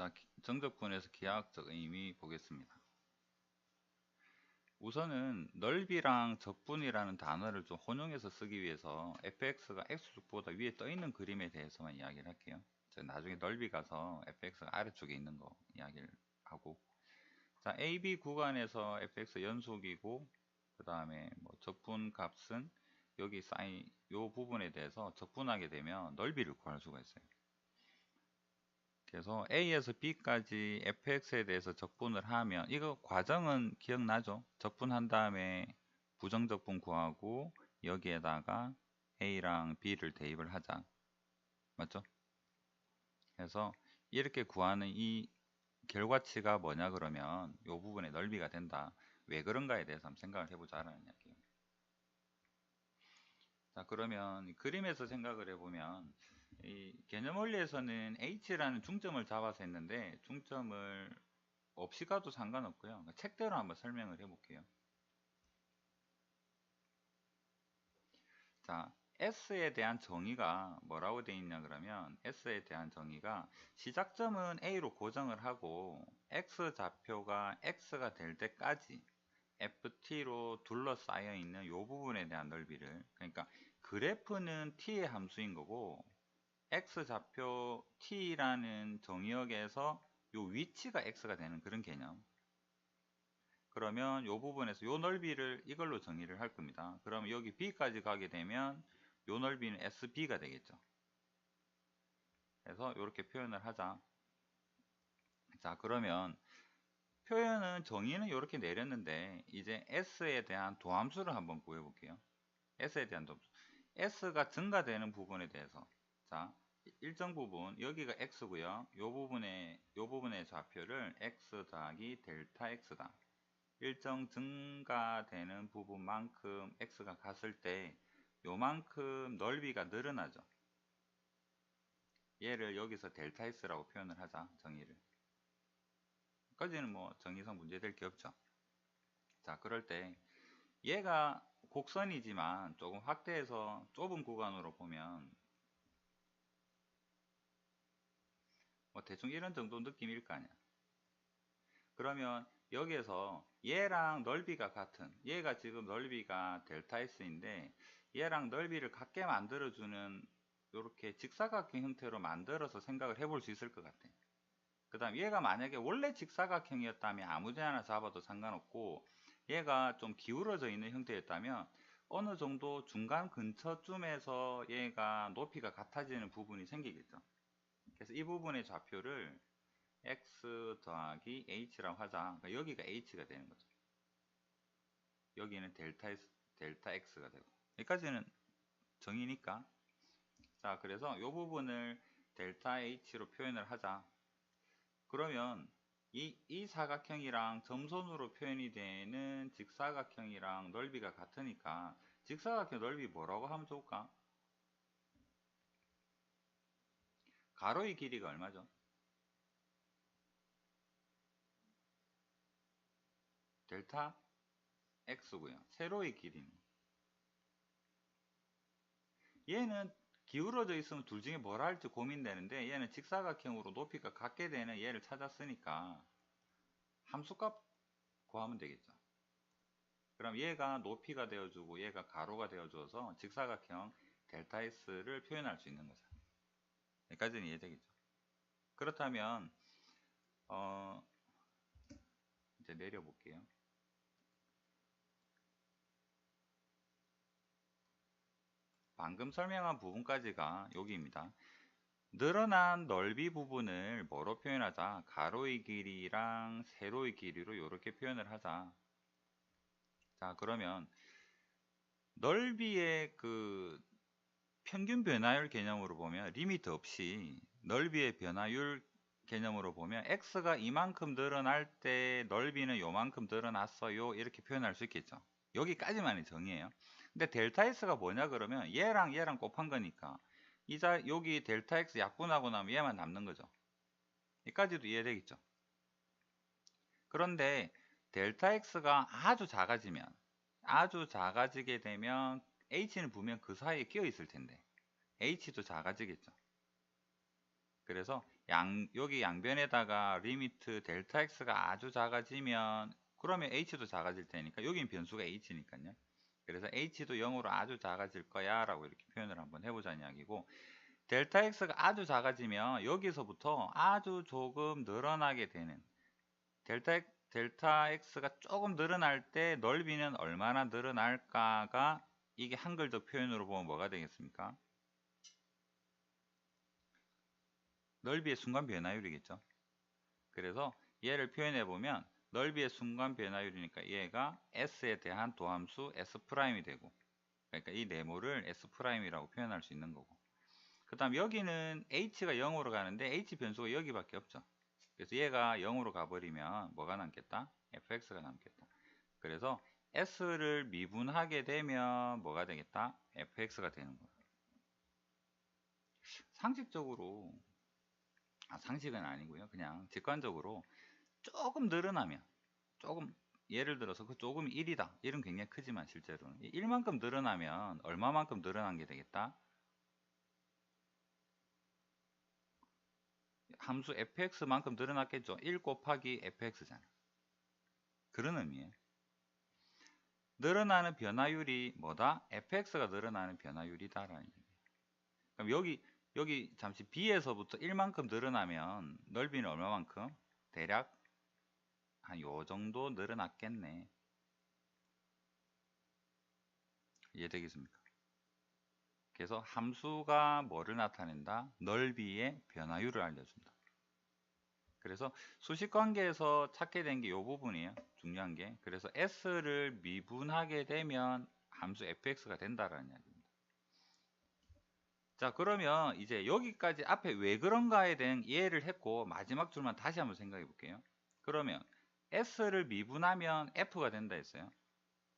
자, 정적분에서 기하학적 의미 보겠습니다. 우선은 넓이랑 적분이라는 단어를 좀 혼용해서 쓰기 위해서 fx가 x축보다 위에 떠 있는 그림에 대해서만 이야기를 할게요. 제가 나중에 넓이 가서 fx가 아래쪽에 있는 거 이야기를 하고, 자, AB 구간에서 fx 연속이고, 그 다음에 뭐 적분 값은 여기 사인 요 부분에 대해서 적분하게 되면 넓이를 구할 수가 있어요. 그래서 A에서 B까지 fx에 대해서 적분을 하면, 이거 과정은 기억나죠? 적분한 다음에 부정적분 구하고 여기에다가 A랑 B를 대입을 하자. 맞죠? 그래서 이렇게 구하는 이 결과치가 뭐냐 그러면 이 부분의 넓이가 된다. 왜 그런가에 대해서 한번 생각을 해보자라는 이야기예요. 자, 그러면 그림에서 생각을 해보면 이 개념 원리에서는 H라는 중점을 잡아서 했는데 중점을 없이 가도 상관없고요. 그러니까 책대로 한번 설명을 해볼게요. 자, S에 대한 정의가 뭐라고 되어 있냐 그러면 S에 대한 정의가 시작점은 A로 고정을 하고 X 좌표가 X가 될 때까지 FT로 둘러싸여 있는 이 부분에 대한 넓이를, 그러니까 그래프는 T의 함수인 거고 X 좌표 T라는 정의역에서 이 위치가 X가 되는 그런 개념. 그러면 이 부분에서 이 넓이를 이걸로 정의를 할 겁니다. 그러면 여기 B까지 가게 되면 이 넓이는 SB가 되겠죠. 그래서 이렇게 표현을 하자. 자, 그러면 표현은 정의는 이렇게 내렸는데 이제 S에 대한 도함수를 한번 구해 볼게요. S에 대한 도함수. S가 증가되는 부분에 대해서, 자, 일정 부분 여기가 X고요. 요 부분의 좌표를 X 더하기 델타 X다. 일정 증가되는 부분만큼 x가 갔을 때 요만큼 넓이가 늘어나죠. 얘를 여기서 델타 x라고 표현을 하자. 정의를. 여기까지는 뭐 정의상 문제될 게 없죠. 자, 그럴 때 얘가 곡선이지만 조금 확대해서 좁은 구간으로 보면 뭐 대충 이런 정도 느낌일 거 아니야. 그러면 여기에서 얘랑 넓이가 같은, 얘가 지금 넓이가 델타 S인데 얘랑 넓이를 같게 만들어주는 이렇게 직사각형 형태로 만들어서 생각을 해볼 수 있을 것 같아. 그 다음 얘가 만약에 원래 직사각형이었다면 아무데나 하나 잡아도 상관없고, 얘가 좀 기울어져 있는 형태였다면 어느 정도 중간 근처쯤에서 얘가 높이가 같아지는 부분이 생기겠죠. 그래서 이 부분의 좌표를 x 더하기 h라고 하자. 그러니까 여기가 h가 되는 거죠. 여기는 델타 x가 되고. 여기까지는 정의니까. 자, 그래서 이 부분을 델타 h로 표현을 하자. 그러면 이 사각형이랑 점선으로 표현이 되는 직사각형이랑 넓이가 같으니까 직사각형 넓이 뭐라고 하면 좋을까? 가로의 길이가 얼마죠? 델타 x고요. 세로의 길이는, 얘는 기울어져 있으면 둘 중에 뭘 할지 고민되는데 얘는 직사각형으로 높이가 같게 되는 얘를 찾았으니까 함수값 구하면 되겠죠. 그럼 얘가 높이가 되어주고 얘가 가로가 되어줘서 직사각형 델타 S를 표현할 수 있는 거죠. 여기까지는 이해되겠죠. 그렇다면 이제 내려볼게요. 방금 설명한 부분까지가 여기입니다. 늘어난 넓이 부분을 뭐로 표현하자? 가로의 길이랑 세로의 길이로 이렇게 표현을 하자. 자, 그러면 넓이의 그 평균 변화율 개념으로 보면 리미트 없이 넓이의 변화율 개념으로 보면 x가 이만큼 늘어날 때 넓이는 요만큼 늘어났어요. 이렇게 표현할 수 있겠죠. 여기까지만이 정의예요. 근데 델타 x가 뭐냐 그러면 얘랑 얘랑 곱한 거니까 여기 델타 x 약분하고 나면 얘만 남는 거죠. 여기까지도 이해되겠죠. 그런데 델타 x가 아주 작아지게 되면 h는 분명 그 사이에 끼어 있을 텐데 h도 작아지겠죠. 그래서 여기 양변에다가 리미트 델타 x가 아주 작아지면 그러면 h도 작아질 테니까 여긴 변수가 h니까요. 그래서 h도 0으로 아주 작아질 거야 라고 이렇게 표현을 한번 해보자는 이야기고, 델타 x가 아주 작아지면 여기서부터 아주 조금 늘어나게 되는, 델타 x가 조금 늘어날 때 넓이는 얼마나 늘어날까가 이게 한글적 표현으로 보면 뭐가 되겠습니까? 넓이의 순간 변화율이겠죠. 그래서 얘를 표현해 보면 넓이의 순간 변화율이니까 얘가 s에 대한 도함수 s'이 되고, 그러니까 이 네모를 s'이라고 표현할 수 있는 거고, 그 다음 여기는 h가 0으로 가는데 h 변수가 여기밖에 없죠. 그래서 얘가 0으로 가버리면 뭐가 남겠다? fx가 남겠다. 그래서 s를 미분하게 되면 뭐가 되겠다? fx가 되는 거예요. 상식적으로, 상식은 아니고요. 그냥 직관적으로 조금 늘어나면, 조금, 예를 들어서 그 조금이 1이다. 1은 굉장히 크지만 실제로는 1만큼 늘어나면 얼마만큼 늘어난 게 되겠다? 함수 fx만큼 늘어났겠죠. 1 곱하기 fx잖아. 그런 의미예요. 늘어나는 변화율이 뭐다? fx가 늘어나는 변화율이다라는 얘기예요. 그럼 여기 잠시 b에서부터 1만큼 늘어나면 넓이는 얼마만큼? 대략 한 요 정도 늘어났겠네. 이해되겠습니까? 그래서 함수가 뭐를 나타낸다? 넓이의 변화율을 알려준다. 그래서 수식관계에서 찾게 된 게 이 부분이에요. 중요한 게. 그래서 s를 미분하게 되면 함수 fx가 된다라는 이야기입니다. 자, 그러면 이제 여기까지 앞에 왜 그런가에 대한 이해를 했고, 마지막 줄만 다시 한번 생각해 볼게요. 그러면 s를 미분하면 f가 된다 했어요.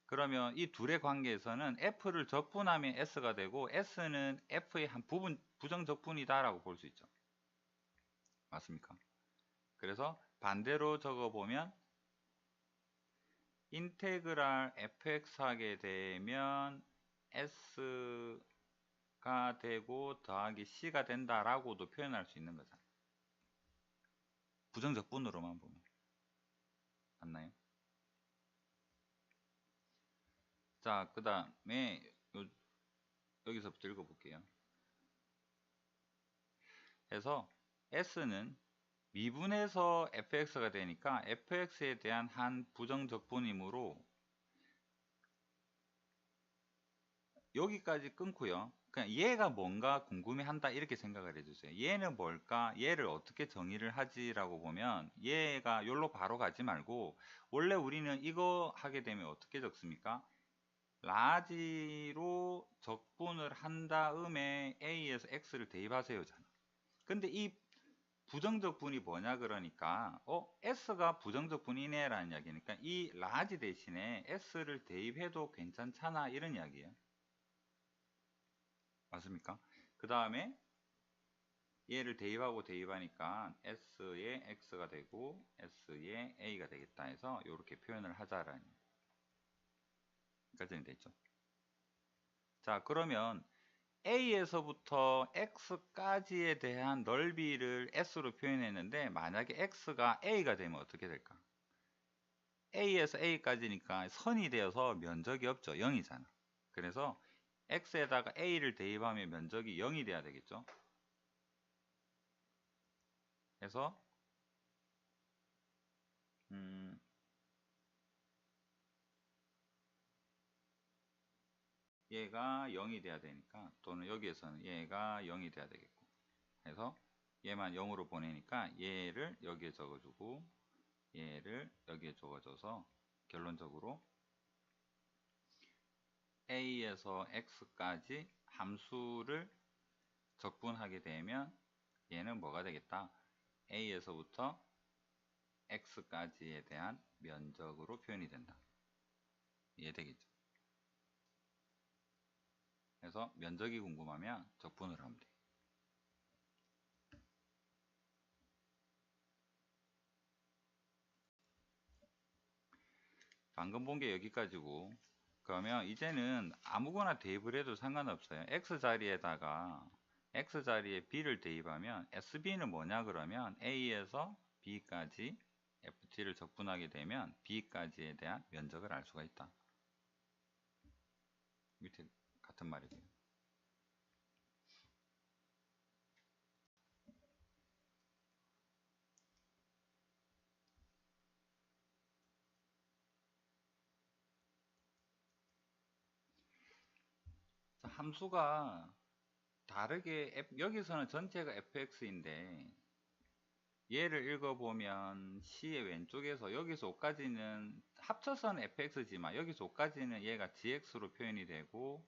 그러면 이 둘의 관계에서는 f를 적분하면 s가 되고 s는 f의 한 부분, 부정적분이다 라고 볼 수 있죠. 맞습니까? 그래서 반대로 적어보면 인테그랄 fx 하게 되면 s가 되고 더하기 c가 된다라고도 표현할 수 있는 거잖아요. 부정적분으로만 보면. 맞나요? 자, 그 다음에 여기서부터 읽어볼게요. 그래서 s는 미분해서 fx가 되니까 fx에 대한 한 부정적분이므로 여기까지 끊고요. 그냥 얘가 뭔가 궁금해한다 이렇게 생각을 해주세요. 얘는 뭘까? 얘를 어떻게 정의를 하지라고 보면 얘가 여기로 바로 가지 말고 원래 우리는 이거 하게 되면 어떻게 적습니까? 라지로 적분을 한 다음에 a에서 x를 대입하세요잖아. 근데 이 부정적분이 뭐냐 그러니까 s가 부정적분이네 라는 이야기니까 이 라지 대신에 s를 대입해도 괜찮잖아 이런 이야기예요. 맞습니까? 그 다음에 얘를 대입하고 대입하니까 s에 x가 되고 s에 a가 되겠다 해서 이렇게 표현을 하자라는 여기까지는 됐죠. 자, 그러면 a에서부터 x까지에 대한 넓이를 s로 표현했는데 만약에 x가 a가 되면 어떻게 될까? a에서 a까지니까 선이 되어서 면적이 없죠. 0이잖아. 그래서 x에다가 a를 대입하면 면적이 0이 돼야 되겠죠. 그래서 얘가 0이 돼야 되니까, 또는 여기에서는 얘가 0이 돼야 되겠고, 그래서 얘만 0으로 보내니까 얘를 여기에 적어주고 얘를 여기에 적어줘서 결론적으로 a에서 x까지 함수를 적분하게 되면 얘는 뭐가 되겠다? a에서부터 x까지에 대한 면적으로 표현이 된다. 이해되겠죠? 그래서 면적이 궁금하면 적분을 하면 돼. 방금 본 게 여기까지고, 그러면 이제는 아무거나 대입을 해도 상관없어요. x 자리에다가 x 자리에 b를 대입하면 SB는 뭐냐 그러면 A에서 B까지 FT를 적분하게 되면 B까지에 대한 면적을 알 수가 있다. 밑에 같은 말이고요. 함수가 다르게 여기서는 전체가 fx인데 얘를 읽어보면 C의 왼쪽에서 여기서 5까지는 합쳐서는 fx지만 여기서 5까지는 얘가 gx로 표현이 되고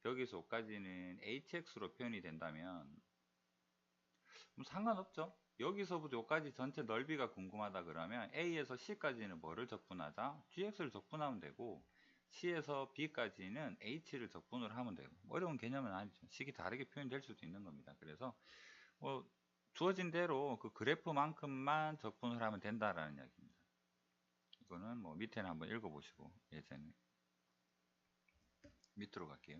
여기서 5까지는 hx로 표현이 된다면 상관없죠. 여기서부터 여기까지 전체 넓이가 궁금하다 그러면 A에서 C까지는 뭐를 적분하자? gx를 적분하면 되고 C에서 B까지는 h를 적분을 하면 되고 어려운 개념은 아니죠. 식이 다르게 표현될 수도 있는 겁니다. 그래서 주어진 대로 그 그래프만큼만 적분을 하면 된다라는 이야기입니다. 이거는 뭐 밑에는 한번 읽어보시고 예전에 밑으로 갈게요.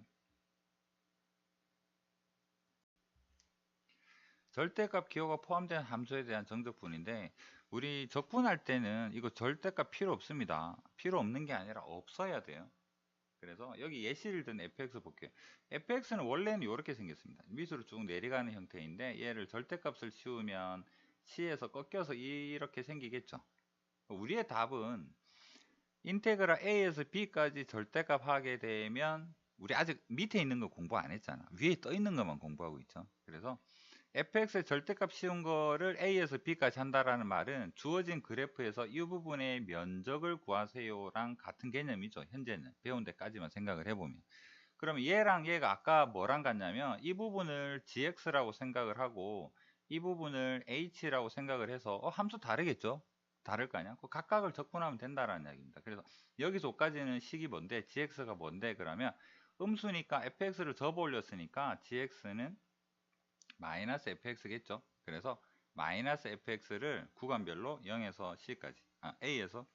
절대값 기호가 포함된 함수에 대한 정적분인데 우리 적분할 때는 이거 절대값 필요 없습니다. 필요 없는 게 아니라 없어야 돼요. 그래서 여기 예시를 든 fx 볼게요. fx는 원래는 이렇게 생겼습니다. 밑으로 쭉 내려가는 형태인데 얘를 절대값을 씌우면 c에서 꺾여서 이렇게 생기겠죠. 우리의 답은 인테그랄 a에서 b까지 절대값 하게 되면 우리 아직 밑에 있는 거 공부 안 했잖아. 위에 떠 있는 것만 공부하고 있죠. 그래서 fx의 절대값 씌운 거를 a에서 b까지 한다라는 말은 주어진 그래프에서 이 부분의 면적을 구하세요랑 같은 개념이죠. 현재는 배운 데까지만 생각을 해보면. 그럼 얘랑 얘가 아까 뭐랑 같냐면 이 부분을 gx라고 생각을 하고 이 부분을 h라고 생각을 해서 함수 다르겠죠? 다를 거 아니야? 그 각각을 적분하면 된다라는 이야기입니다. 그래서 여기서 5까지는 식이 뭔데? gx가 뭔데? 그러면 음수니까 fx를 접어 올렸으니까 gx는 마이너스 fx겠죠. 그래서 마이너스 fx를 구간별로 0에서 c까지 a에서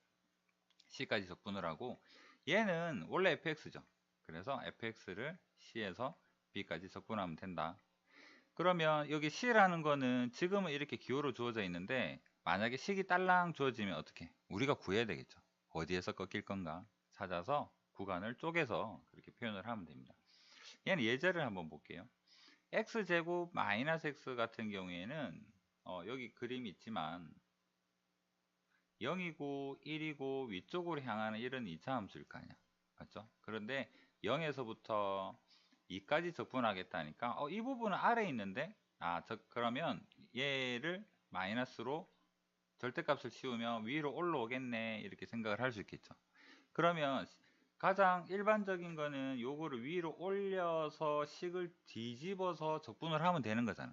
c까지 적분을 하고 얘는 원래 fx죠. 그래서 fx를 c에서 b까지 적분하면 된다. 그러면 여기 c라는 거는 지금은 이렇게 기호로 주어져 있는데 만약에 식이 딸랑 주어지면 어떻게? 우리가 구해야 되겠죠. 어디에서 꺾일 건가 찾아서 구간을 쪼개서 그렇게 표현을 하면 됩니다. 얘는 예제를 한번 볼게요. x제곱 마이너스 x 같은 경우에는 여기 그림이 있지만 0이고 1이고 위쪽으로 향하는 이런 2차 함수일 거 아니야. 맞죠? 그런데 0에서부터 2까지 적분하겠다니까 이 부분은 아래에 있는데 그러면 얘를 마이너스로 절대값을 씌우면 위로 올라오겠네 이렇게 생각을 할 수 있겠죠. 그러면 가장 일반적인 거는 요거를 위로 올려서 식을 뒤집어서 적분을 하면 되는 거잖아.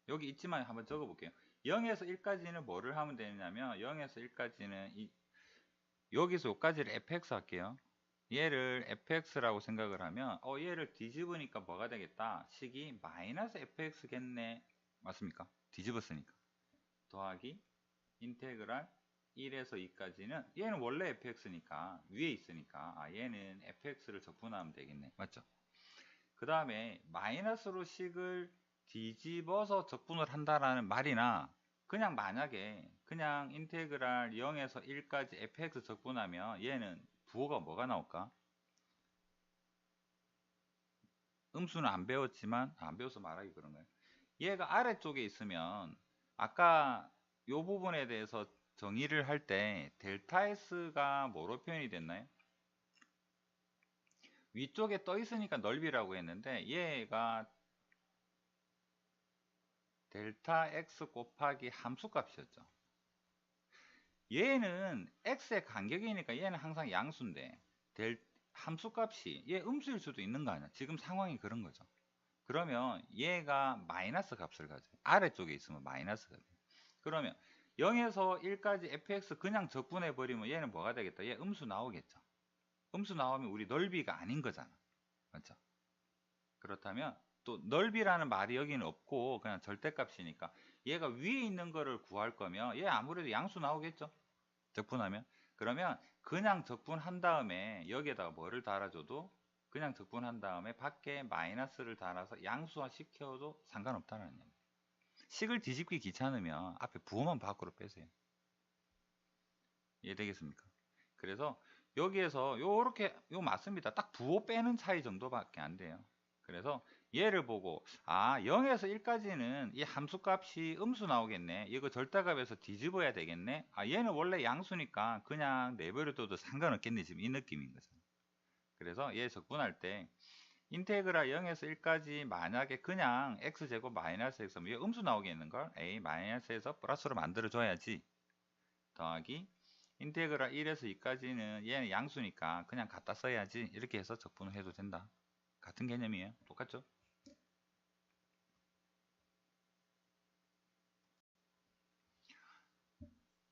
여기 있지만 한번 적어 볼게요. 0에서 1까지는 뭐를 하면 되냐면 0에서 1까지는 여기서 여기까지를 fx 할게요. 얘를 fx라고 생각을 하면 얘를 뒤집으니까 뭐가 되겠다? 식이 마이너스 fx겠네. 맞습니까? 뒤집었으니까. 더하기 인테그랄 1에서 2까지는 얘는 원래 fx니까 위에 있으니까 얘는 fx를 적분하면 되겠네. 맞죠? 그 다음에 마이너스로 식을 뒤집어서 적분을 한다라는 말이나 그냥 만약에 그냥 인테그랄 0에서 1까지 fx 적분하면 얘는 부호가 뭐가 나올까? 음수는 안 배웠지만 안 배워서 말하기 그런 거예요. 얘가 아래쪽에 있으면 아까 요 부분에 대해서 정의를 할 때 델타 S가 뭐로 표현이 됐나요? 위쪽에 떠 있으니까 넓이라고 했는데 얘가 델타 X 곱하기 함수값이었죠. 얘는 X의 간격이니까 얘는 항상 양수인데 함수값이 얘 음수일 수도 있는 거 아니야. 지금 상황이 그런 거죠. 그러면 얘가 마이너스 값을 가져요. 아래쪽에 있으면 마이너스가 돼요. 그러면 0에서 1까지 fx 그냥 적분해 버리면 얘는 뭐가 되겠다? 얘 음수 나오겠죠. 음수 나오면 우리 넓이가 아닌 거잖아. 맞죠? 그렇다면 또 넓이라는 말이 여기는 없고 그냥 절대값이니까 얘가 위에 있는 거를 구할 거면 얘 아무래도 양수 나오겠죠? 적분하면. 그러면 그냥 적분한 다음에 여기에다가 뭐를 달아줘도 그냥 적분한 다음에 밖에 마이너스를 달아서 양수화 시켜도 상관없다는 얘기예요. 식을 뒤집기 귀찮으면 앞에 부호만 밖으로 빼세요. 이해되겠습니까? 그래서 여기에서 요렇게 맞습니다. 딱 부호 빼는 차이 정도밖에 안 돼요. 그래서 얘를 보고 0에서 1까지는 이 함수값이 음수 나오겠네. 이거 절대값에서 뒤집어야 되겠네. 얘는 원래 양수니까 그냥 내버려둬도 상관없겠네. 지금 이 느낌인 거죠. 그래서 얘 적분할 때 인테그랄 0에서 1까지 만약에 그냥 x제곱 마이너스 x면 이 음수 나오겠는걸? a 마이너스에서 플러스로 만들어줘야지. 더하기 인테그랄 1에서 2까지는 얘는 양수니까 그냥 갖다 써야지. 이렇게 해서 적분을 해도 된다. 같은 개념이에요. 똑같죠?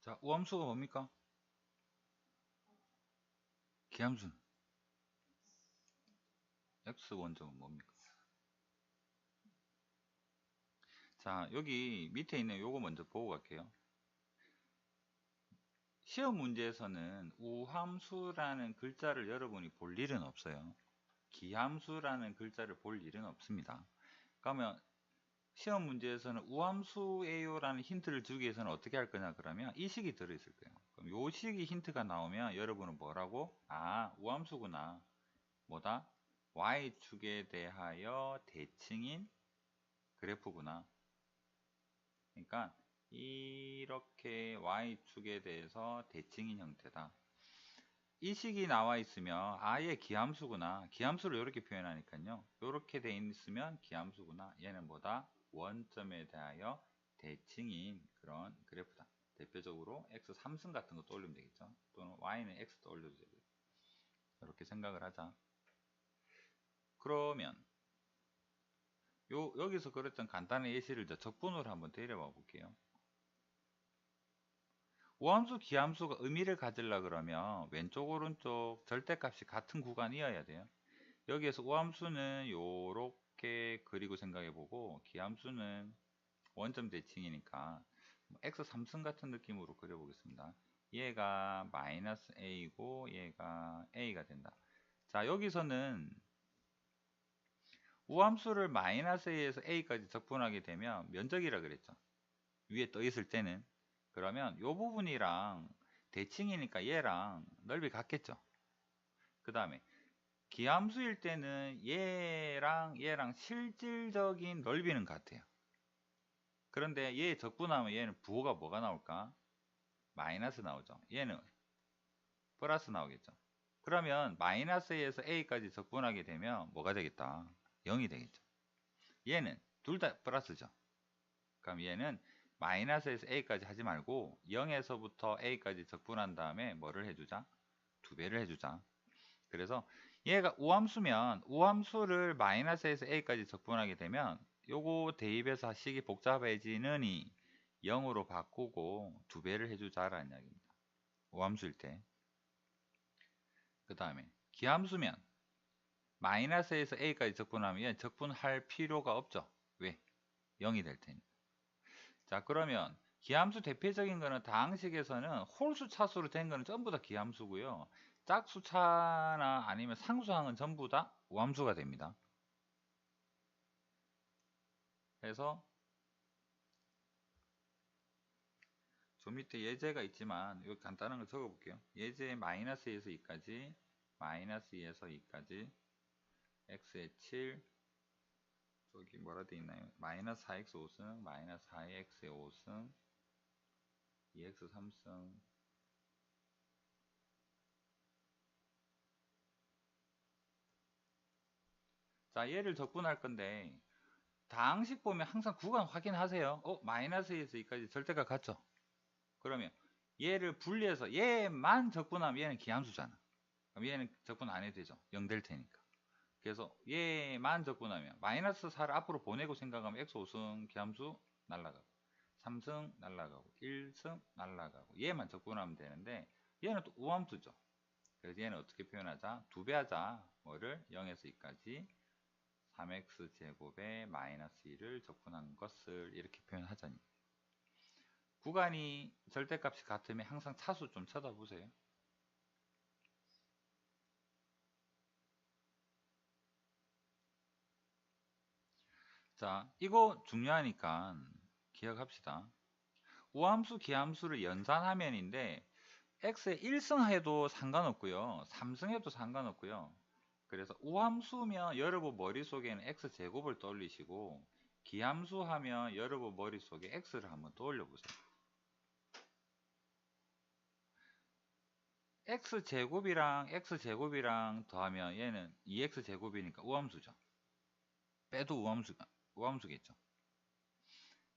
자, 우함수가 뭡니까? 기함수. x 원점은 뭡니까? 자, 여기 밑에 있는 요거 먼저 보고 갈게요. 시험 문제에서는 우함수라는 글자를 여러분이 볼 일은 없어요. 기함수라는 글자를 볼 일은 없습니다. 그러면 시험 문제에서는 우함수예요 라는 힌트를 주기 위해서는 어떻게 할 거냐 그러면 이 식이 들어있을 거예요. 그럼 요 식이 힌트가 나오면 여러분은 뭐라고? 우함수구나. 뭐다? y축에 대하여 대칭인 그래프구나. 그러니까 이렇게 y축에 대해서 대칭인 형태다. 이 식이 나와 있으면 얘 기함수구나. 기함수를 이렇게 표현하니까요. 이렇게 돼 있으면 기함수구나. 얘는 뭐다? 원점에 대하여 대칭인 그런 그래프다. 대표적으로 x 3승 같은 거 떠올리면 되겠죠. 또는 y는 x 떠올려도 되고요. 이렇게 생각을 하자. 그러면 여기서 그랬던 간단한 예시를 적분으로 한번 데려와 볼게요. 우함수, 기함수가 의미를 가지려 그러면 왼쪽, 오른쪽 절대값이 같은 구간이어야 돼요. 여기에서 우함수는 요렇게 그리고 생각해보고 기함수는 원점 대칭이니까 x 3승 같은 느낌으로 그려보겠습니다. 얘가 마이너스 a이고 얘가 a가 된다. 자, 여기서는 우함수를 마이너스 a에서 a까지 적분하게 되면 면적이라 그랬죠. 위에 떠 있을 때는. 그러면 요 부분이랑 대칭이니까 얘랑 넓이 같겠죠. 그 다음에 기함수일 때는 얘랑 실질적인 넓이는 같아요. 그런데 얘 적분하면 얘는 부호가 뭐가 나올까? 마이너스 나오죠. 얘는 플러스 나오겠죠. 그러면 마이너스에서 a까지 적분하게 되면 뭐가 되겠다? 0이 되겠죠. 얘는 둘 다 플러스죠. 그럼 얘는 마이너스에서 a까지 하지 말고 0에서부터 a까지 적분한 다음에 뭐를 해주자? 2배를 해주자. 그래서 얘가 우함수면 우함수를 마이너스에서 a까지 적분하게 되면 요거 대입해서 식이 복잡해지느니 0으로 바꾸고 2배를 해주자라는 이야기입니다. 우함수일 때. 그 다음에 기함수면 마이너스에서 a까지 적분하면 적분할 필요가 없죠. 왜? 0이 될 테니까. 자, 그러면 기함수 대표적인 거는 다항식에서는 홀수 차수로 된 거는 전부 다 기함수고요. 짝수차나 아니면 상수항은 전부 다 우함수가 됩니다. 그래서 저 밑에 예제가 있지만 이거 간단한 거 적어 볼게요. 예제 마이너스 2에서 2까지 마이너스 2에서 2까지 x의 7 저기 뭐라 돼 있나요? 마이너스 4x 5승 마이너스 4x의 5승 2x 3승 자, 얘를 적분할 건데 다항식 보면 항상 구간 확인하세요. 마이너스에서 2까지 절대값 같죠? 그러면 얘를 분리해서 얘만 적분하면 얘는 기함수잖아. 그럼 얘는 적분 안 해도 되죠. 0 될 테니까. 그래서 얘만 적분하면 마이너스 4를 앞으로 보내고 생각하면 x 5승 기함수 날라가고 3승 날라가고 1승 날라가고 얘만 적분하면 되는데 얘는 또 우함수죠. 그래서 얘는 어떻게 표현하자? 2배 하자. 뭐를? 0에서 2까지 3x 제곱에 마이너스 1을 적분한 것을 이렇게 표현하자니. 구간이 절대값이 같으면 항상 차수 좀 쳐다보세요. 자, 이거 중요하니까 기억합시다. 우함수, 기함수를 연산하면인데 x에 1승 해도 상관없고요. 3승 해도 상관없고요. 그래서 우함수면 여러분 머릿속에는 x제곱을 떠올리시고 기함수 하면 여러분 머릿속에 x를 한번 떠올려 보세요. x제곱이랑 더하면 얘는 2x제곱이니까 우함수죠. 빼도 우함수겠죠.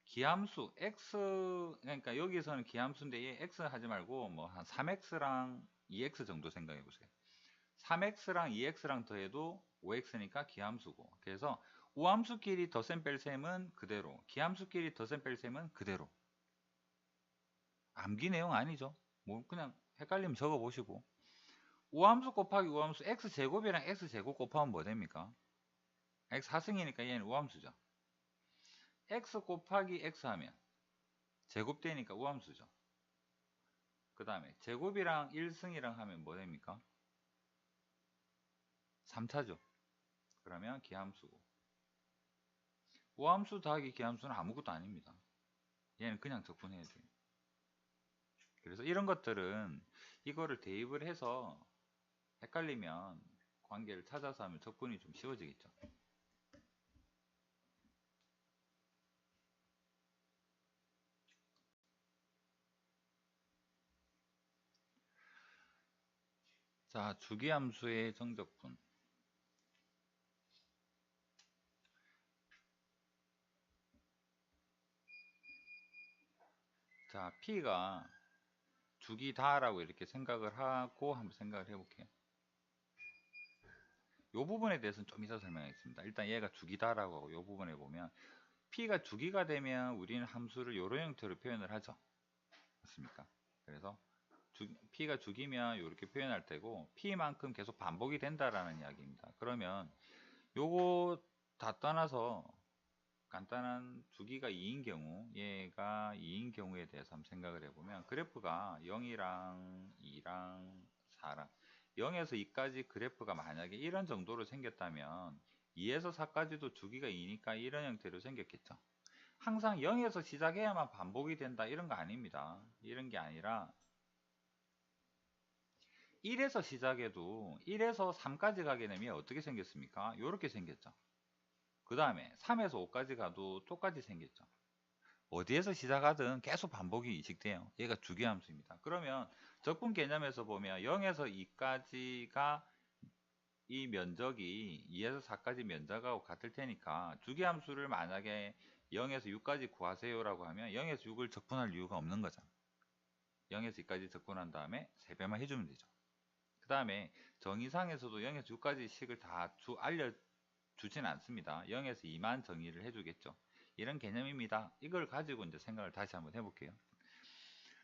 기함수 x, 그러니까 여기서는 기함수인데 얘 x 하지 말고 뭐 한 3x랑 2x 정도 생각해 보세요. 3x랑 2x랑 더해도 5x니까 기함수고, 그래서 우함수끼리 덧셈 뺄셈은 그대로, 기함수끼리 덧셈 뺄셈은 그대로. 암기 내용 아니죠. 뭐 그냥 헷갈리면 적어 보시고. 우함수 곱하기 우함수, x제곱이랑 x제곱 곱하면 뭐 됩니까? x 4승이니까 얘는 우함수죠. x 곱하기 x 하면 제곱되니까 우함수죠. 그 다음에 제곱이랑 1승이랑 하면 뭐 됩니까? 3차죠. 그러면 기함수고. 우함수 더하기 기함수는 아무것도 아닙니다. 얘는 그냥 적분해야 돼요. 그래서 이런 것들은 이거를 대입을 해서 헷갈리면 관계를 찾아서 하면 적분이 좀 쉬워지겠죠. 자, 주기함수의 정적분. 자, P가 주기다라고 이렇게 생각을 하고 한번 생각을 해볼게요. 이 부분에 대해서는 좀 이따 설명하겠습니다. 일단 얘가 주기다라고 하고 이 부분에 보면 P가 주기가 되면 우리는 함수를 이런 형태로 표현을 하죠. 맞습니까? 그래서 P가 주기면 이렇게 표현할 테고 P만큼 계속 반복이 된다라는 이야기입니다. 그러면 요거 다 떠나서 간단한 주기가 2인 경우, 얘가 2인 경우에 대해서 한번 생각을 해보면 그래프가 0이랑 2랑 4랑 0에서 2까지 그래프가 만약에 이런 정도로 생겼다면 2에서 4까지도 주기가 2니까 이런 형태로 생겼겠죠. 항상 0에서 시작해야만 반복이 된다 이런 거 아닙니다. 이런 게 아니라 1에서 시작해도 1에서 3까지 가게 되면 어떻게 생겼습니까? 이렇게 생겼죠. 그 다음에 3에서 5까지 가도 똑같이 생겼죠. 어디에서 시작하든 계속 반복이 이식돼요. 얘가 주기함수입니다. 그러면 적분 개념에서 보면 0에서 2까지가 이 면적이 2에서 4까지 면적하고 같을 테니까 주기함수를 만약에 0에서 6까지 구하세요라고 하면 0에서 6을 적분할 이유가 없는 거죠. 0에서 2까지 적분한 다음에 3배만 해주면 되죠. 그 다음에 정의상에서도 0에서 6까지 식을 다 알려주진 않습니다. 0에서 2만 정의를 해주겠죠. 이런 개념입니다. 이걸 가지고 이제 생각을 다시 한번 해볼게요.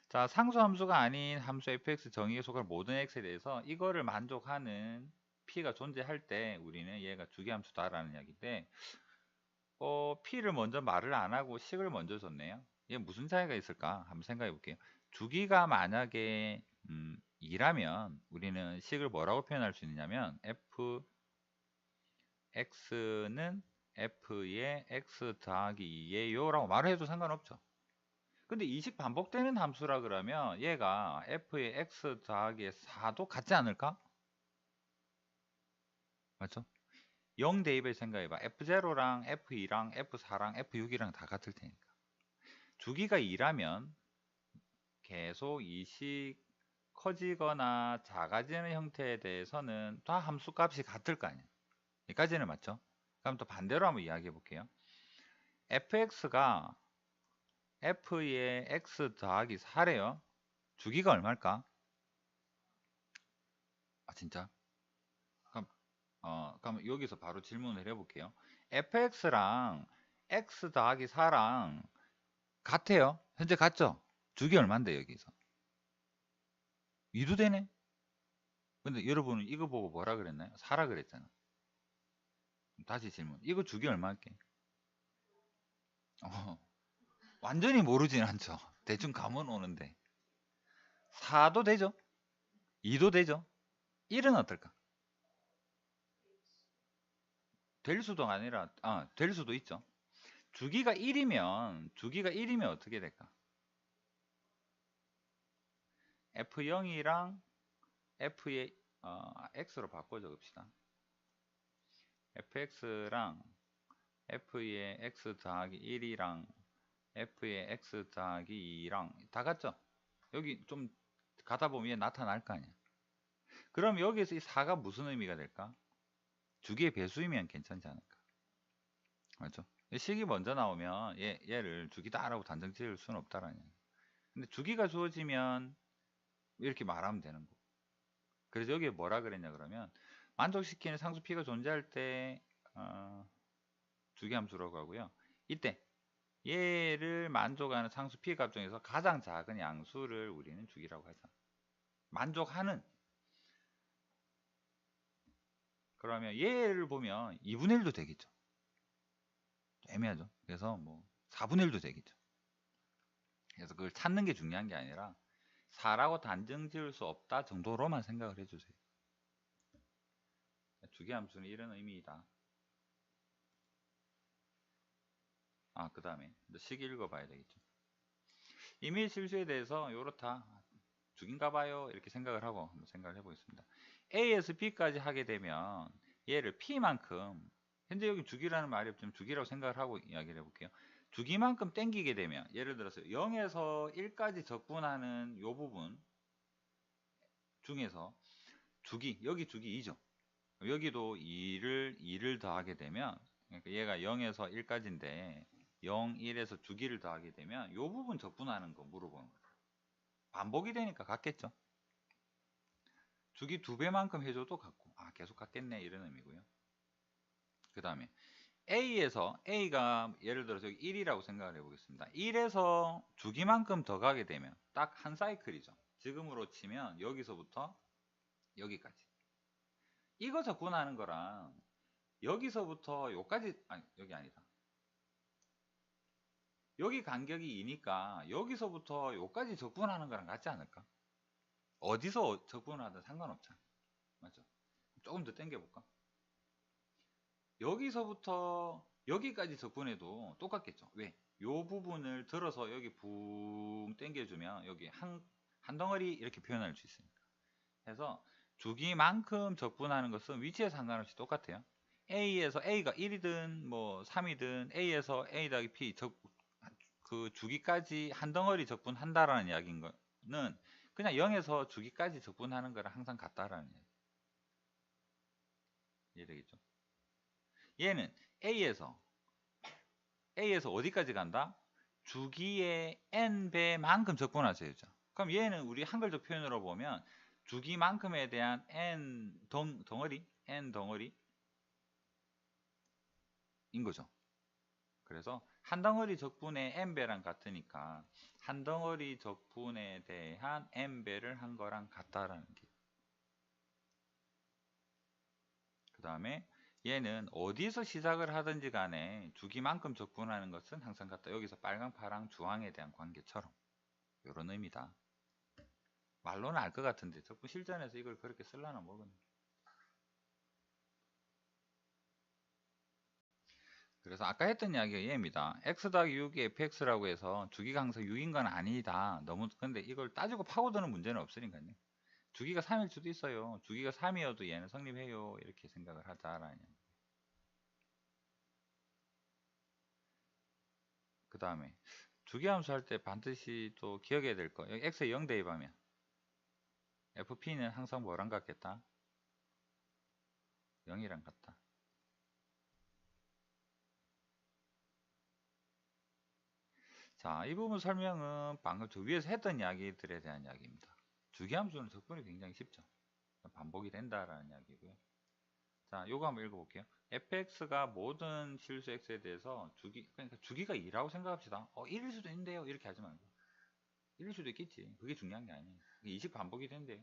자, 상수함수가 아닌 함수 fx 정의에 속할 모든 x에 대해서 이거를 만족하는 p가 존재할 때 우리는 얘가 주기함수다라는 이야기인데 p를 먼저 말을 안 하고 식을 먼저 줬네요. 이게 무슨 차이가 있을까? 한번 생각해 볼게요. 주기가 만약에 2라면 우리는 식을 뭐라고 표현할 수 있느냐면 fx는 f의 x 더하기 2예요 라고 말을 해도 상관없죠. 근데 이 식 반복되는 함수라 그러면 얘가 f의 x 더하기 4도 같지 않을까? 맞죠? 0 대입을 생각해봐. f0랑 f2랑 f4랑 f6이랑 다 같을 테니까. 주기가 2라면 계속 이 식 커지거나 작아지는 형태에 대해서는 다 함수값이 같을 거 아니에요. 여기까지는 맞죠? 그럼 또 반대로 한번 이야기해 볼게요. fx가 f의 x 더하기 4래요. 주기가 얼마일까? 아 진짜? 그럼 여기서 바로 질문을 해볼게요. fx랑 x 더하기 4랑 같아요? 현재 같죠? 주기 얼만데 여기서? 2도 되네? 근데 여러분은 이거 보고 뭐라 그랬나요? 4라 그랬잖아. 다시 질문. 이거 주기 얼마일게? 완전히 모르진 않죠. 대충 감은 오는데. 4도 되죠? 2도 되죠? 1은 어떨까? 될 수도 아니라, 될 수도 있죠. 주기가 1이면 어떻게 될까? F0이랑 F의 X로 바꿔 적읍시다. fx랑 f의 x 더하기 1이랑 f의 x 더하기 2랑 다 같죠? 여기 좀 가다 보면 얘 나타날 거 아니야. 그럼 여기에서 이 4가 무슨 의미가 될까? 주기의 배수이면 괜찮지 않을까? 맞죠? 식이 먼저 나오면 얘를 주기다라고 단정 지을 수는 없다라는 얘기. 근데 주기가 주어지면 이렇게 말하면 되는 거고. 그래서 여기에 뭐라 그랬냐 그러면 만족시키는 상수 p가 존재할 때 주기함수라고 하고요. 이때 얘를 만족하는 상수 p 값 중에서 가장 작은 양수를 우리는 주기라고 하자. 만족하는. 그러면 얘를 보면 2분의 1도 되겠죠. 애매하죠. 그래서 뭐 4분의 1도 되겠죠. 그래서 그걸 찾는 게 중요한 게 아니라 4라고 단정 지을 수 없다 정도로만 생각을 해주세요. 주기함수는 이런 의미이다. 그 다음에 식 읽어봐야 되겠죠. 이미지 실수에 대해서 요렇다. 주기인가 봐요. 이렇게 생각을 하고 한번 생각을 해보겠습니다. A에서 B까지 하게 되면 얘를 P만큼, 현재 여기 주기라는 말이 없지만 주기라고 생각을 하고 이야기를 해볼게요. 주기만큼 땡기게 되면 예를 들어서 0에서 1까지 적분하는 요 부분 중에서 주기, 여기 주기 2죠. 여기도 2를 더하게 되면, 그러니까 얘가 0에서 1까지인데 0, 1에서 주기를 더하게 되면 요 부분 적분하는 거 물어보는 거예요. 반복이 되니까 같겠죠. 주기 2배만큼 해줘도 같고, 계속 같겠네 이런 의미고요. 그 다음에 A에서 A가 예를 들어서 여기 1이라고 생각을 해보겠습니다. 1에서 주기만큼 더 가게 되면 딱 한 사이클이죠. 지금으로 치면 여기서부터 여기까지. 이거 적분하는 거랑 여기서부터 여기까지, 여기 아니다. 여기 간격이 2니까 여기서부터 여기까지 적분하는 거랑 같지 않을까? 어디서 적분하든 상관없잖아. 맞죠? 조금 더 당겨볼까? 여기서부터 여기까지 적분해도 똑같겠죠. 왜? 요 부분을 들어서 여기 붕 당겨주면 여기 한 덩어리 이렇게 표현할 수 있으니까. 그래서 주기만큼 적분하는 것은 위치에 상관없이 똑같아요. A에서 A가 1이든 뭐 3이든 A에서 A 더하기 P 그 주기까지 한 덩어리 적분한다라는 이야기인 거는 그냥 0에서 주기까지 적분하는 거랑 항상 같다라는 이야기. 이해되겠죠? 얘는 A에서 어디까지 간다? 주기의 n배만큼 적분하셔야 되죠. 그럼 얘는 우리 한글적 표현으로 보면 주기만큼에 대한 n 덩어리 인 거죠. 그래서 한 덩어리 적분의 n배랑 같으니까 한 덩어리 적분에 대한 n배를 한 거랑 같다라는 게. 그 다음에 얘는 어디서 시작을 하든지 간에 주기만큼 적분하는 것은 항상 같다. 여기서 빨강, 파랑, 주황에 대한 관계처럼 이런 의미다. 말로는 알 것 같은데 적분 실전에서 이걸 그렇게 쓰려나 모르겠네. 그래서 아까 했던 이야기가 얘입니다. x 더하기 6이 fx라고 해서 주기가 항상 6인 건 아니다. 너무 근데 이걸 따지고 파고드는 문제는 없으니까요. 주기가 3일 수도 있어요. 주기가 3이어도 얘는 성립해요. 이렇게 생각을 하자라는. 그 다음에 주기함수 할 때 반드시 또 기억해야 될 거. 여기 x에 0 대입하면 fp는 항상 뭐랑 같겠다? 0이랑 같다. 자, 이 부분 설명은 방금 저 위에서 했던 이야기들에 대한 이야기입니다. 주기함수는 접근이 굉장히 쉽죠. 반복이 된다라는 이야기고요. 자, 요거 한번 읽어볼게요. fx가 모든 실수 x에 대해서 그러니까 주기가 2라고 생각합시다. 1일 수도 있는데요. 이렇게 하지 말고. 1일 수도 있겠지. 그게 중요한 게 아니에요. 20 반복이 된대요.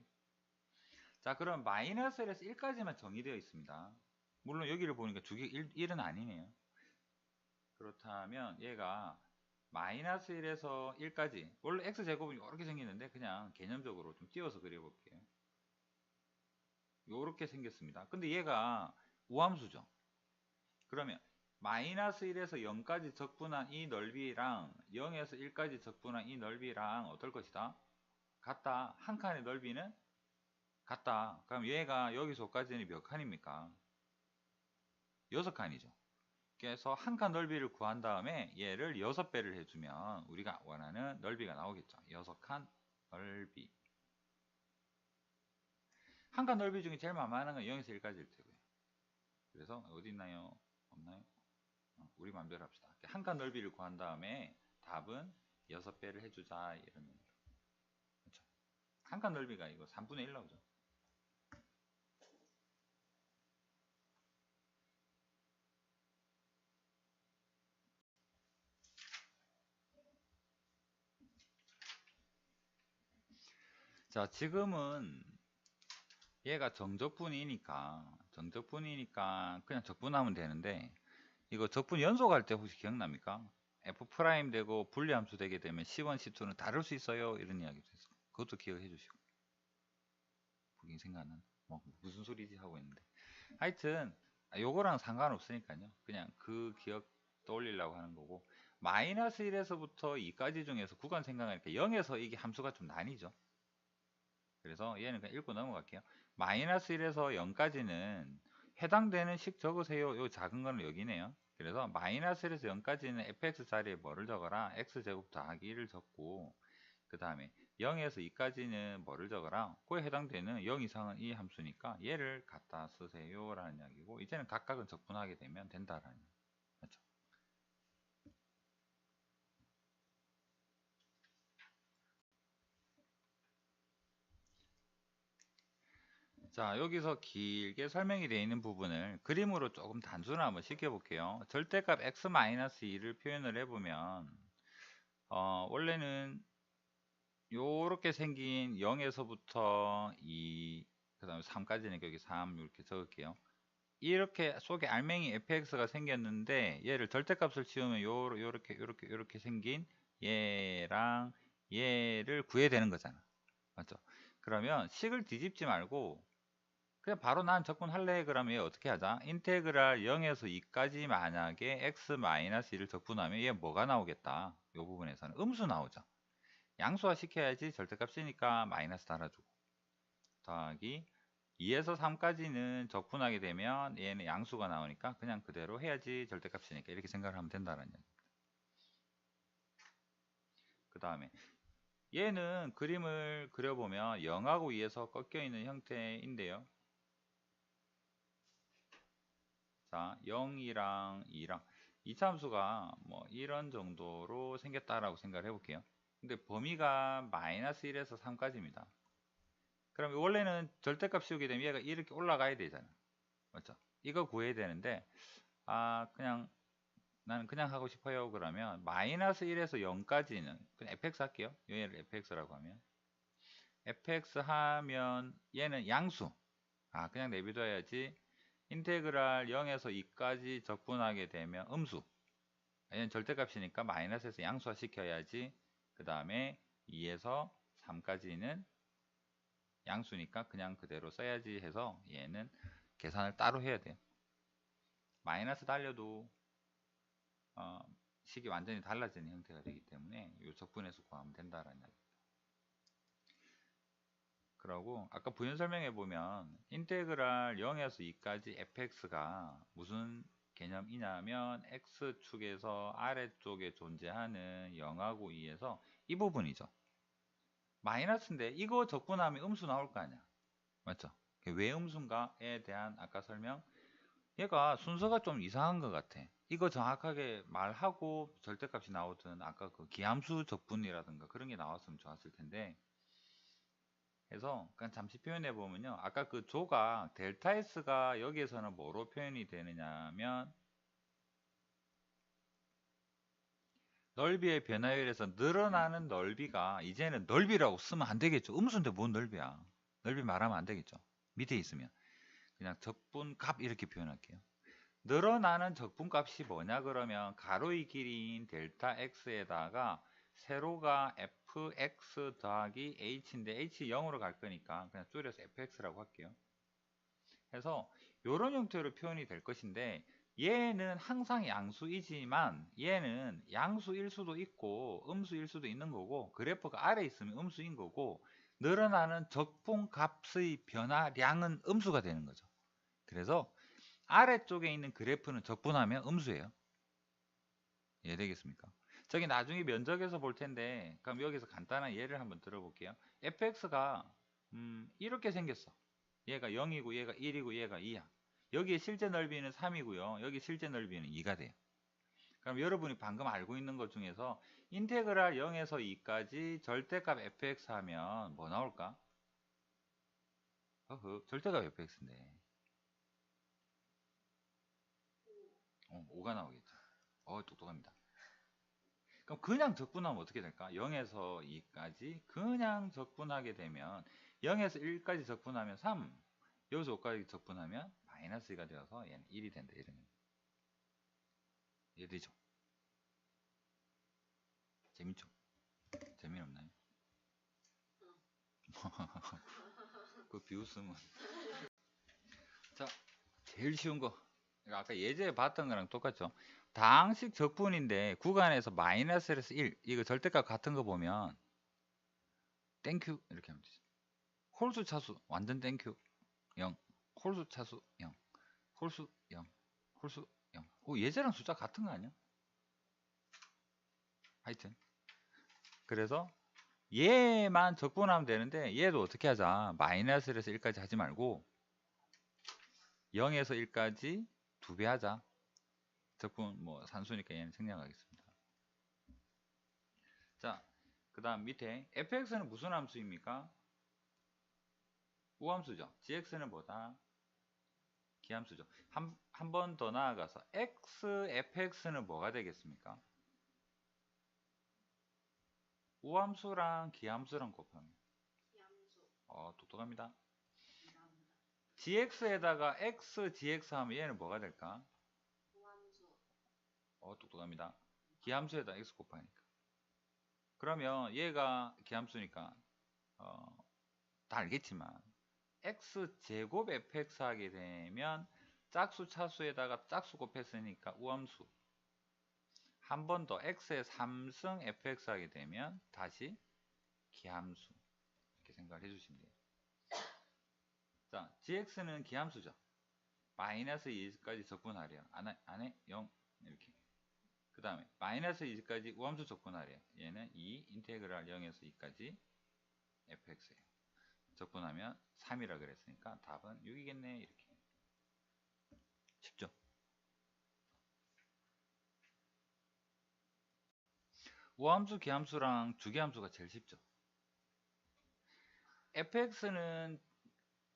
자, 그럼 마이너스 1에서 1까지만 정의되어 있습니다. 물론 여기를 보니까 주기 1은 아니네요. 그렇다면 얘가 마이너스 1에서 1까지 원래 x제곱은 이렇게 생기는데 그냥 개념적으로 좀 띄워서 그려볼게요. 이렇게 생겼습니다. 근데 얘가 우함수죠. 그러면 마이너스 1에서 0까지 적분한 이 넓이랑 0에서 1까지 적분한 이 넓이랑 어떨 것이다? 같다. 한 칸의 넓이는 같다. 그럼 얘가 여기서까지는 몇 칸입니까? 6칸이죠. 그래서 한 칸 넓이를 구한 다음에 얘를 6배를 해주면 우리가 원하는 넓이가 나오겠죠. 6칸 넓이. 한 칸 넓이 중에 제일 만만한 건 0에서 1까지일 테고요. 그래서 어디 있나요? 없나요? 우리 맘대로 합시다. 한 칸 넓이를 구한 다음에 답은 6배를 해주자 이런 의미로. 그렇죠? 한 칸 넓이가 이거 3분의 1 나오죠. 자, 지금은 얘가 정적분이니까 그냥 적분하면 되는데, 이거 적분 연속할 때 혹시 기억납니까? F' 되고 분리함수 되게 되면 C1, C2는 다를 수 있어요 이런 이야기도 했어. 그것도 기억해 주시고. 보긴 생각은 뭐 무슨 소리지 하고 있는데, 하여튼 요거랑 상관없으니까요. 그냥 그 기억 떠올리려고 하는 거고, 마이너스 1에서부터 2까지 중에서 구간 생각하니까 0에서 이게 함수가 좀 나뉘죠. 그래서 얘는 그냥 읽고 넘어갈게요. 마이너스 1에서 0까지는 해당되는 식 적으세요. 요 작은 거는 여기네요. 그래서 마이너스 1에서 0까지는 fx 자리에 뭐를 적어라? x제곱 더하기 1을 적고, 그 다음에 0에서 2까지는 뭐를 적어라? 그에 해당되는 0 이상은 이 함수니까 얘를 갖다 쓰세요 라는 이야기고, 이제는 각각은 적분하게 되면 된다라는 이야기. 그렇죠? 자, 여기서 길게 설명이 되어 있는 부분을 그림으로 조금 단순화 한번 시켜볼게요. 절대값 x-2를 표현을 해보면, 원래는 요렇게 생긴 0에서부터 2, 그 다음에 3까지는 여기 3 이렇게 적을게요. 이렇게 속에 알맹이 fx가 생겼는데, 얘를 절대값을 치우면 요렇게 생긴 얘랑 얘를 구해야 되는 거잖아. 맞죠? 그러면 식을 뒤집지 말고 그냥 바로 난 적분할래. 그러면 얘 어떻게 하자? 인테그랄 0에서 2까지 만약에 x-1을 적분하면 얘 뭐가 나오겠다? 이 부분에서는 음수 나오죠. 양수화 시켜야지 절대값이니까 마이너스 달아주고, 더하기 2에서 3까지는 적분하게 되면 얘는 양수가 나오니까 그냥 그대로 해야지 절대값이니까 이렇게 생각을 하면 된다는 얘기입니다. 그 다음에 얘는 그림을 그려보면 0하고 2에서 꺾여 있는 형태인데요. 자, 0이랑 2랑 이차함수가 뭐 이런 정도로 생겼다라고 생각을 해볼게요. 근데 범위가 마이너스 1에서 3까지입니다. 그럼 원래는 절대값 씌우게 되면 얘가 이렇게 올라가야 되잖아. 맞죠? 이거 구해야 되는데, 그냥 나는 그냥 하고 싶어요. 그러면 마이너스 1에서 0까지는 그냥 fx 할게요. 얘를 fx라고 하면 fx 하면 얘는 양수. 그냥 내비둬야지. 인테그랄 0에서 2까지 적분하게 되면 음수. 얘는 절대값이니까 마이너스에서 양수화 시켜야지. 그 다음에 2에서 3까지는 양수니까 그냥 그대로 써야지 해서 얘는 계산을 따로 해야 돼요. 마이너스 달려도 식이 완전히 달라지는 형태가 되기 때문에 이 적분해서 구하면 된다라는 이야기입니다. 그러고 아까 부연 설명해 보면 인테그랄 0에서 2까지 fx가 무슨 개념이냐면 x축에서 아래쪽에 존재하는 0하고 2에서 이 부분이죠. 마이너스인데 이거 적분하면 음수 나올 거 아니야. 맞죠? 왜 음수인가에 대한 아까 설명, 얘가 순서가 좀 이상한 것 같아. 이거 정확하게 말하고 절대값이 나오든 아까 그 기함수 적분이라든가 그런 게 나왔으면 좋았을 텐데, 해서 그냥 잠시 표현해 보면요, 아까 그 조각 델타 S가 여기에서는 뭐로 표현이 되느냐면 넓이의 변화율에서 늘어나는 넓이가 이제는 넓이라고 쓰면 안 되겠죠. 음수인데 뭔 넓이야. 넓이 말하면 안 되겠죠. 밑에 있으면 그냥 적분값 이렇게 표현할게요. 늘어나는 적분값이 뭐냐 그러면 가로의 길이인 델타 x에다가 세로가 fx 더하기 h인데 h 0으로 갈 거니까 그냥 줄여서 fx라고 할게요. 해서 이런 형태로 표현이 될 것인데, 얘는 항상 양수이지만 얘는 양수일 수도 있고 음수일 수도 있는 거고, 그래프가 아래 있으면 음수인 거고, 늘어나는 적분값의 변화량은 음수가 되는 거죠. 그래서 아래쪽에 있는 그래프는 적분하면 음수예요. 이해되겠습니까? 저기 나중에 면적에서 볼 텐데, 그럼 여기서 간단한 예를 한번 들어볼게요. fx가 이렇게 생겼어. 얘가 0이고 얘가 1이고 얘가 2야. 여기에 실제 넓이는 3이고요. 여기 실제 넓이는 2가 돼요. 그럼 여러분이 방금 알고 있는 것 중에서 인테그랄 0에서 2까지 절대값 fx 하면 뭐 나올까? 절대값 fx인데 5가 나오겠죠. 똑똑합니다. 그럼 그냥 적분하면 어떻게 될까? 0에서 2까지 그냥 적분하게 되면 0에서 1까지 적분하면 3, 여기서 5까지 적분하면 마이너스 2가 되어서 얘는 1이 된다. 이러면 이해되죠? 재밌죠? 재미없나요? 그 비웃음은. 자, 제일 쉬운 거. 이거 아까 예제에 봤던 거랑 똑같죠? 다항식 적분인데 구간에서 마이너스에서 1, 이거 절대값 같은 거 보면 땡큐 이렇게 하면 되죠. 홀수 차수 완전 땡큐 0, 홀수 차수 0, 홀수 0, 홀수 0. 예제랑 숫자 같은 거 아니야? 하여튼 그래서 얘만 적분하면 되는데, 얘도 어떻게 하자. 마이너스에서 1까지 하지 말고 0에서 1까지 2배 하자. 적분 뭐 산수니까 얘는 생략하겠습니다. 자, 그 다음 밑에 fx는 무슨 함수입니까? 우함수죠. gx는 뭐다? 기함수죠. 한 번 더 나아가서 x fx는 뭐가 되겠습니까? 우함수랑 기함수랑 곱하면 똑똑합니다. gx에다가 x gx 하면 얘는 뭐가 될까? 똑똑합니다. 기함수에다 x 곱하니까. 그러면 얘가 기함수니까 다 알겠지만 x제곱 fx 하게 되면 짝수 차수에다가 짝수 곱했으니까 우함수. 한 번 더 x의 3승 fx 하게 되면 다시 기함수. 이렇게 생각을 해주시면 돼요. 자, gx는 기함수죠. 마이너스 2까지 적분하래요. 안 해? 0 이렇게. 그 다음에 마이너스 2까지 우함수 적분하래요. 얘는 2 인테그랄 0에서 2까지 fx예요. 적분하면 3이라 그랬으니까 답은 6이겠네. 이렇게. 쉽죠? 우함수, 기함수랑 주기함수가 제일 쉽죠. fx는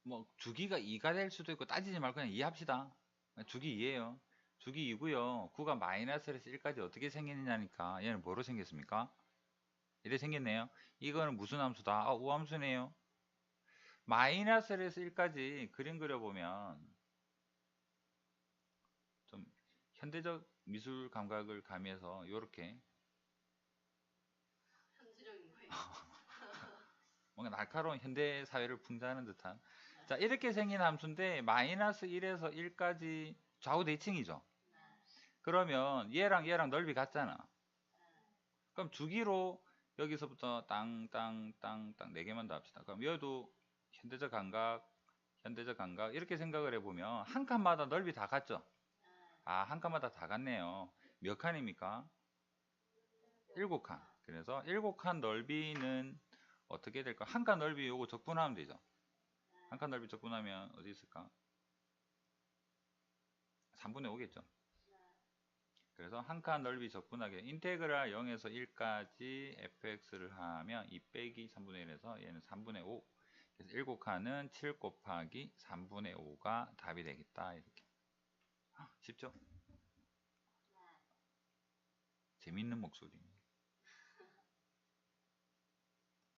뭐 주기가 2가 될 수도 있고 따지지 말고 그냥 2 합시다. 주기 2예요. 주기 2고요. 9가 마이너스에서 1까지 어떻게 생기느냐니까 얘는 뭐로 생겼습니까? 이래 생겼네요. 이거는 무슨 함수다? 우함수네요. 마이너스에서 1까지 그림 그려보면 좀 현대적 미술 감각을 가미해서 이렇게 뭔가 날카로운 현대 사회를 풍자하는 듯한, 자, 이렇게 생긴 함수인데 마이너스 1에서 1까지 좌우 대칭이죠. 그러면 얘랑 넓이 같잖아. 그럼 주기로 여기서부터 땅땅땅땅 4개만 더 합시다. 그럼 여기도 현대적 감각 이렇게 생각을 해보면 한 칸마다 넓이 다 같죠? 한 칸마다 다 같네요. 몇 칸입니까? 7칸. 그래서 7칸 넓이는 어떻게 될까? 한 칸 넓이 요거 적분하면 되죠. 한 칸 넓이 적분하면 어디 있을까? 3분의 5겠죠. 그래서 한 칸 넓이 적분하게 인테그랄 0에서 1까지 fx를 하면 2 빼기 3분의 1에서 얘는 3분의 5. 그래서 7칸은 7 곱하기 3분의 5가 답이 되겠다. 이렇게. 쉽죠? 재밌는 목소리.